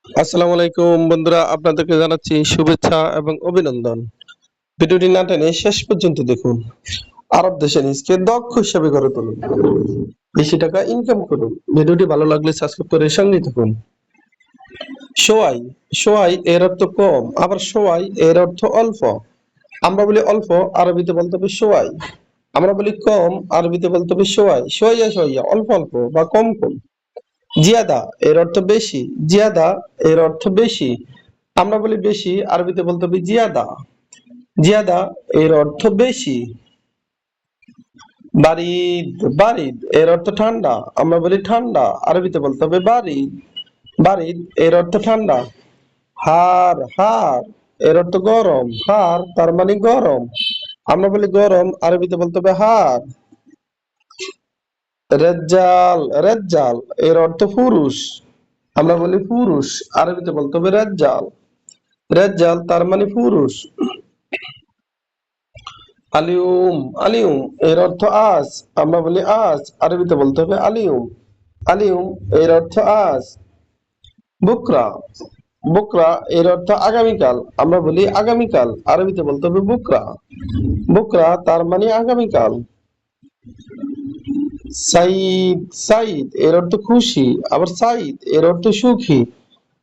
আসসালামু আলাইকুম বন্ধুরা, আপনাদেরকে জানাচ্ছি শুভেচ্ছা এবং অভিনন্দন। ভিডিওটি না টেনে শেষ পর্যন্ত দেখুন। আরব দেশে নিজকে দক্ষ হিসেবে গড়ে তুলুন, বেশি টাকা ইনকাম করুন। ভিডিওটি ভালো লাগলে সাবস্ক্রাইব করে সঙ্গে থাকুন। সোয়াই, সোয়াই এর অর্থ কম, আবার সোয়াই এর অর্থ অল্প। আমরা বলি অল্প, আরবিতে বলতে হবে সোয়াই। আমরা বলি কম, আরবিতে বলতে হবে সোয়াই। সোয়াইয়া সোয়াইয়া, অল্প অল্প বা কম কম। জিয়াদা এর অর্থ বেশি, জিয়াদা এর অর্থ বেশি। আমরা বলি বেশি, আরবিতে বলতে হবে জিয়াদা। জিয়াদা এর অর্থ বেশি। বারিদ, বারিদ এর অর্থ ঠান্ডা। আমরা বলি ঠান্ডা, আরবিতে বলতে হবে বারিদ। বারিদ এর অর্থ ঠান্ডা। হার, হার এর অর্থ গরম। হার তার মানে গরম। আমরা বলি গরম, আরবিতে বলতে হবে হার। রেজ্জাল, রেজ্জাল এর অর্থ পুরুষ। আমরা বলি পুরুষ, আরবিতে বলতে হবে রেজ্জাল। রেজ্জাল তার মানে পুরুষ। আলিউম, আলিউম এর অর্থ আজ। আমরা বলি আজ, আরবিতে বলতে হবে আলিউম। আলিউম এর অর্থ আজ। বুকরা, বুকরা এর অর্থ আগামীকাল। আমরা বলি আগামীকাল, আরবিতে বলতে হবে বুকরা। বুকরা তার মানে আগামীকাল। সাইদ, সাইদ এর অর্থ খুশি, আবার সাইদ এর অর্থ সুখী।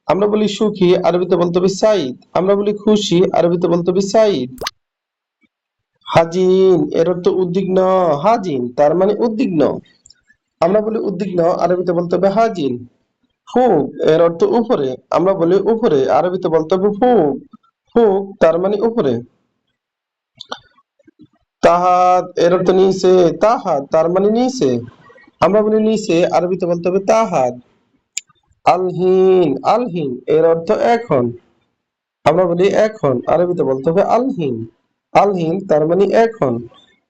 আমরা বলি সুখী, আরবিতে বলতে হবে সাইদ। আমরা বলি খুশি, আরবিতে বলতে হবে সাইদ। হাজিন এর অর্থ উদ্বিগ্ন। হাজিন তার মানে উদ্বিগ্ন। আমরা বলি উদ্বিগ্ন, আরবিতে বলতে হবে হাজিন। ফুক এর অর্থ উপরে। আমরা বলি উপরে, আরবিতে বলতে হবে ফুক। ফুক তার মানে উপরে। তাহাত এর অর্থ নিচে। তাহাত তার মানে নিচে। আমরা বলি নিচে, আরবিতে বলতে হবে তাহাত। আলহিন, আলহিন এর অর্থ এখন। আমরা বলি এখন, আরবিতে বলতে হবে আলহিন। আলহিন তার মানে এখন।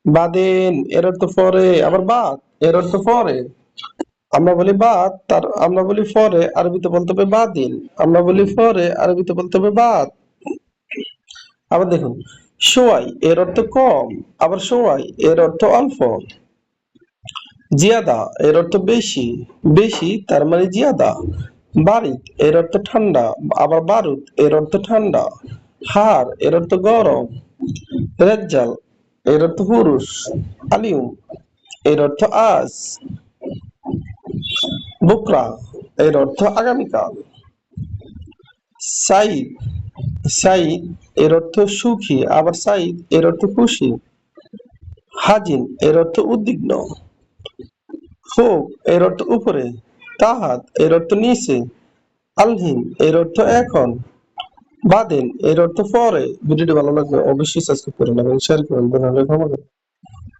বাদেন এর অর্থ পরে, আবার বাদ এর অর্থ পরে। আমরা বলি পরে, আরবিতে বলতে হবে বাদিন। আমরা বলি পরে, আরবিতে বলতে হবে বাদ। আবার দেখুন, সোয়াই এর অর্থ কম, আবার সোয়াই এর অর্থ অল্প। জিয়াদা এর অর্থ বেশি, বেশি তার মানে জিয়াদা। বারিদ এর অর্থ ঠান্ডা, আবার বারুদ এর অর্থ ঠান্ডা। হার এর অর্থ গরম। রেজ্জাল এর অর্থ পুরুষ। আলিউম এর অর্থ আজ। বুকরা এর অর্থ আগামীকাল। সাইদ, সাইদ এর অর্থ সুখী, আবার সাইদ এর অর্থ খুশি। হাজিন এর অর্থ উদ্বিগ্ন। ফোক এর অর্থ উপরে। তাহাত এর অর্থ নিচে। আলহিন এর অর্থ এখন। বাদেন এর অর্থ পরে। ভিডিওটি ভালো লাগলে অবশ্যই সাবস্ক্রাইব করুন এবং শেয়ার করুন।